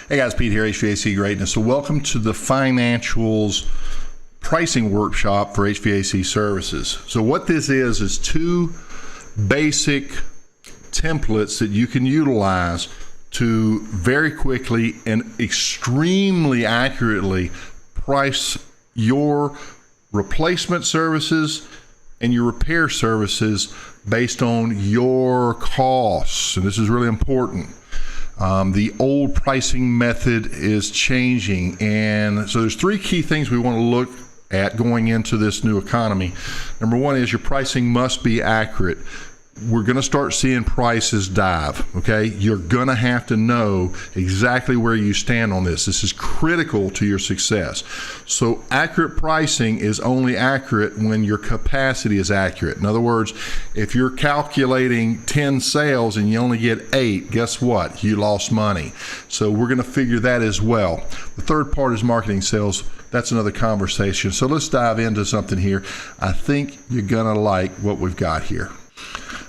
Hey guys, Pete here, HVAC Greatness. So welcome to the Financials Pricing Workshop for HVAC Services. So what this is two basic templates that you can utilize to very quickly and extremely accurately price your replacement services and your repair services based on your costs. And this is really important. The old pricing method is changing, and so there's three key things we want to look at going into this new economy. Number one is your pricing must be accurate. We're going to start seeing prices dive, okay? You're going to have to know exactly where you stand on this. This is critical to your success. So accurate pricing is only accurate when your capacity is accurate. In other words, if you're calculating 10 sales and you only get 8, guess what? You lost money. So we're going to figure that as well. The third part is marketing sales. That's another conversation. So let's dive into something here. I think you're going to like what we've got here.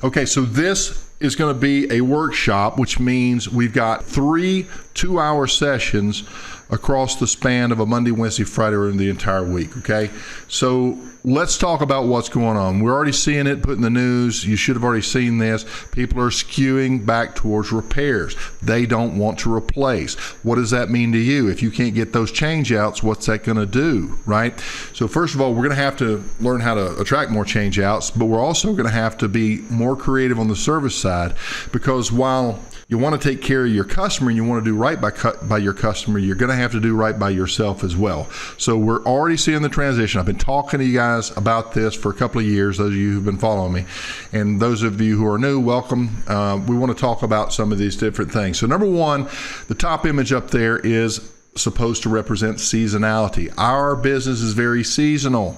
Okay, so this is going to be a workshop, which means we've got 3 2-hour sessions across the span of a Monday, Wednesday, Friday, or in the entire week, okay? So let's talk about what's going on. We're already seeing it put in the news. You should have already seen this. People are skewing back towards repairs. They don't want to replace. What does that mean to you? If you can't get those change outs, what's that going to do, right? So first of all, we're going to have to learn how to attract more change outs, but we're also going to have to be more creative on the service side, because while you want to take care of your customer and you want to do right by your customer, you're going to have to do right by yourself as well. So we're already seeing the transition. I've been talking to you guys about this for a couple of years, those of you who've been following me. And those of you who are new, welcome. We want to talk about some of these different things. So number one, the top image up there is supposed to represent seasonality. Our business is very seasonal.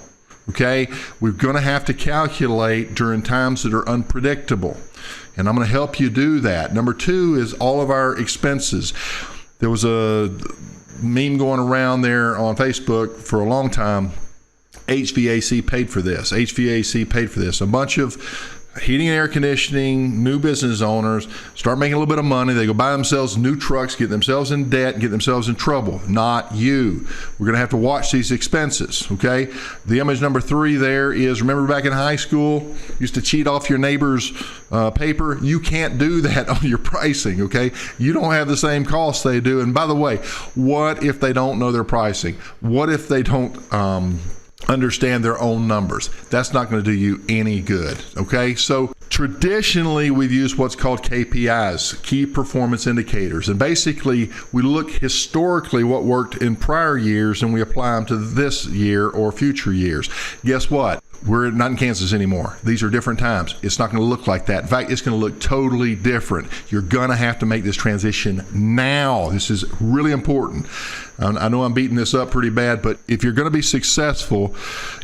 Okay, we're going to have to calculate during times that are unpredictable, and I'm going to help you do that. Number two is all of our expenses. There was a meme going around there on Facebook for a long time. HVAC paid for this. HVAC paid for this. A bunch of heating and air conditioning, new business owners start making a little bit of money. They go buy themselves new trucks, get themselves in debt, get themselves in trouble. Not you. We're going to have to watch these expenses, okay? The image number 3 there is, remember back in high school, used to cheat off your neighbor's paper? You can't do that on your pricing, okay? You don't have the same costs they do. And by the way, what if they don't know their pricing? What if they don't understand their own numbers? That's not going to do you any good, okay? So traditionally, we've used what's called KPIs, key performance indicators. And basically, we look historically what worked in prior years and we apply them to this year or future years. Guess what? We're not in Kansas anymore. These are different times. It's not going to look like that. In fact, it's going to look totally different. You're going to have to make this transition now. This is really important. I know I'm beating this up pretty bad, but if you're going to be successful,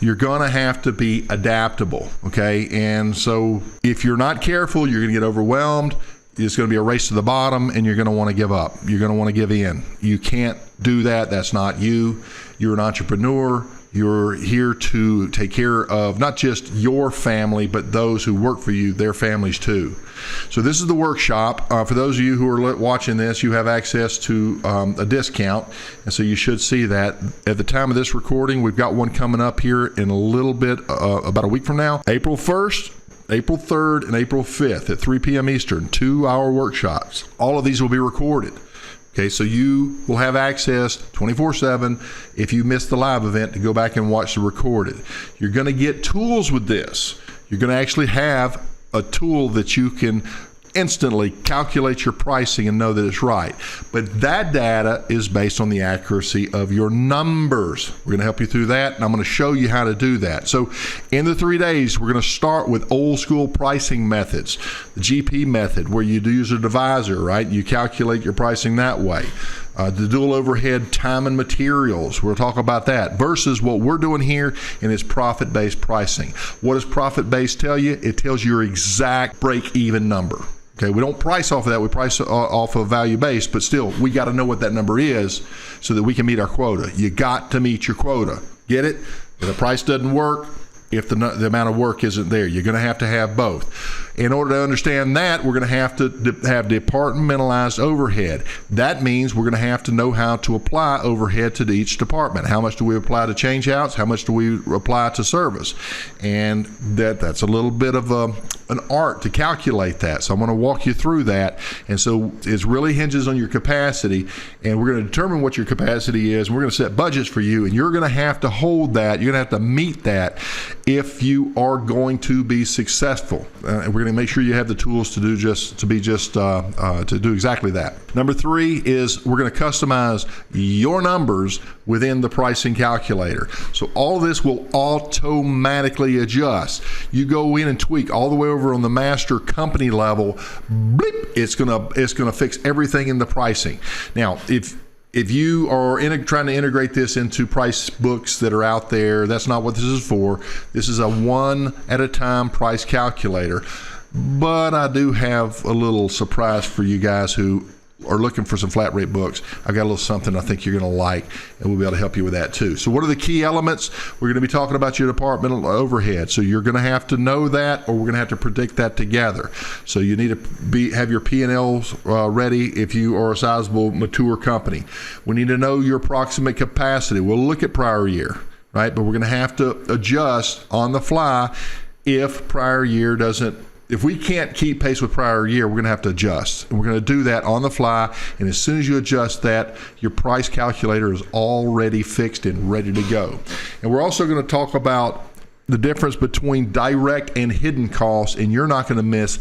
you're going to have to be adaptable, okay? And so if you're not careful, you're going to get overwhelmed. It's going to be a race to the bottom, and you're going to want to give up. You're going to want to give in. You can't do that. That's not you. You're an entrepreneur. You're here to take care of not just your family, but those who work for you, their families too. So this is the workshop. For those of you who are watching this, you have access to a discount, and so you should see that. At the time of this recording, we've got one coming up here in a little bit, about a week from now, April 1st. April 3rd and April 5th at 3 p.m. Eastern, 2-hour workshops. All of these will be recorded. Okay, so you will have access 24/7 if you miss the live event to go back and watch the recorded. You're going to get tools with this. You're going to actually have a tool that you can instantly calculate your pricing and know that it's right. But that data is based on the accuracy of your numbers. We're going to help you through that, and I'm going to show you how to do that. So in the 3 days, we're going to start with old school pricing methods, the GP method, where you use a divisor, right? You calculate your pricing that way. The dual overhead time and materials, we'll talk about that, versus what we're doing here, and it's profit-based pricing. What does profit-based tell you? It tells you your exact break-even number. Okay, we don't price off of that, we price off of value-based, but still, we got to know what that number is so that we can meet our quota. You got to meet your quota. Get it? If the price doesn't work, if the amount of work isn't there, you're going to have both. In order to understand that, we're going to have departmentalized overhead. That means we're going to have to know how to apply overhead to each department. How much do we apply to change outs? How much do we apply to service? And that's a little bit of an art to calculate that. So I'm going to walk you through that. And so it really hinges on your capacity, and we're going to determine what your capacity is. We're going to set budgets for you, and you're going to have to hold that. You're going to have to meet that if you are going to be successful. And we're going to make sure you have the tools to do exactly that. Number 3 is we're going to customize your numbers within the pricing calculator. So all this will automatically adjust. You go in and tweak all the way over on the master company level, bleep, it's gonna fix everything in the pricing. Now, if you are trying to integrate this into price books that are out there, that's not what this is for. This is a one at a time price calculator. But I do have a little surprise for you guys who are looking for some flat rate books. I've got a little something I think you're going to like, and we'll be able to help you with that too. So what are the key elements? We're going to be talking about your departmental overhead. So you're going to have to know that, or we're going to have to predict that together. So you need to have your P&Ls ready if you are a sizable, mature company. We need to know your approximate capacity. We'll look at prior year, right? But we're going to have to adjust on the fly if prior year doesn't. If we can't keep pace with prior year, we're going to have to adjust. And we're going to do that on the fly. And as soon as you adjust that, your price calculator is already fixed and ready to go. And we're also going to talk about the difference between direct and hidden costs, and you're not going to miss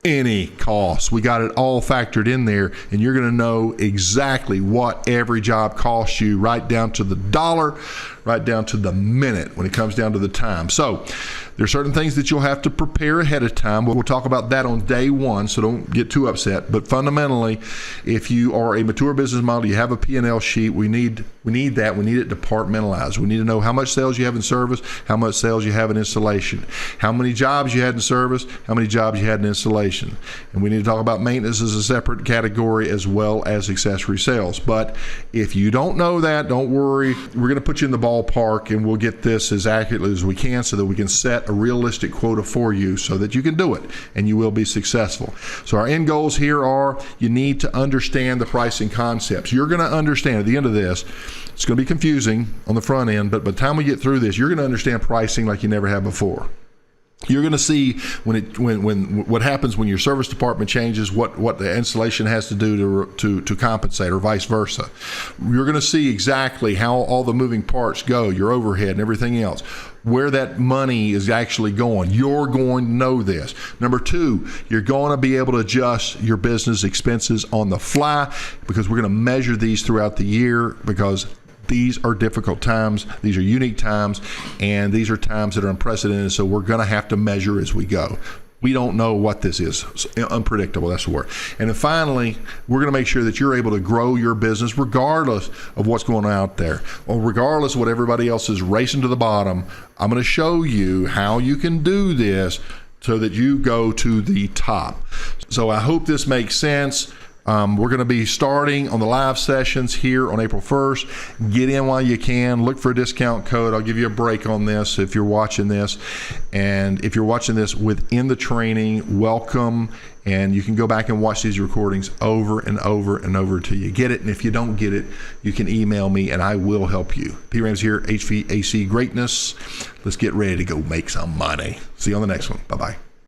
any costs. We got it all factored in there, and you're going to know exactly what every job costs you, right down to the dollar, right down to the minute when it comes down to the time. So there are certain things that you'll have to prepare ahead of time. We'll talk about that on day one, so don't get too upset. But fundamentally, if you are a mature business model, you have a P&L sheet, we need that. We need it departmentalized. We need to know how much sales you have in service, how much sales you have in installation, how many jobs you had in service, how many jobs you had in installation. And we need to talk about maintenance as a separate category, as well as accessory sales. But if you don't know that, don't worry. We're going to put you in the ballpark, and we'll get this as accurately as we can so that we can set a realistic quota for you so that you can do it and you will be successful. So our end goals here are, you need to understand the pricing concepts. You're going to understand at the end of this, it's going to be confusing on the front end, but by the time we get through this, you're going to understand pricing like you never have before. You're going to see when what happens when your service department changes, what the installation has to do to compensate, or vice versa. You're going to see exactly how all the moving parts go, your overhead and everything else, where that money is actually going. You're going to know this. Number 2, you're going to be able to adjust your business expenses on the fly, because we're going to measure these throughout the year, because these are difficult times, these are unique times, and these are times that are unprecedented, so we're going to have to measure as we go. We don't know what this is. It's unpredictable, that's the word. And then finally, we're going to make sure that you're able to grow your business regardless of what's going on out there, or regardless of what everybody else is racing to the bottom. I'm going to show you how you can do this so that you go to the top. So I hope this makes sense. We're going to be starting on the live sessions here on April 1st. Get in while you can. Look for a discount code. I'll give you a break on this if you're watching this. And if you're watching this within the training, welcome. And you can go back and watch these recordings over and over and over until you get it. And if you don't get it, you can email me and I will help you. P. Rams here, HVAC Greatness. Let's get ready to go make some money. See you on the next one. Bye-bye.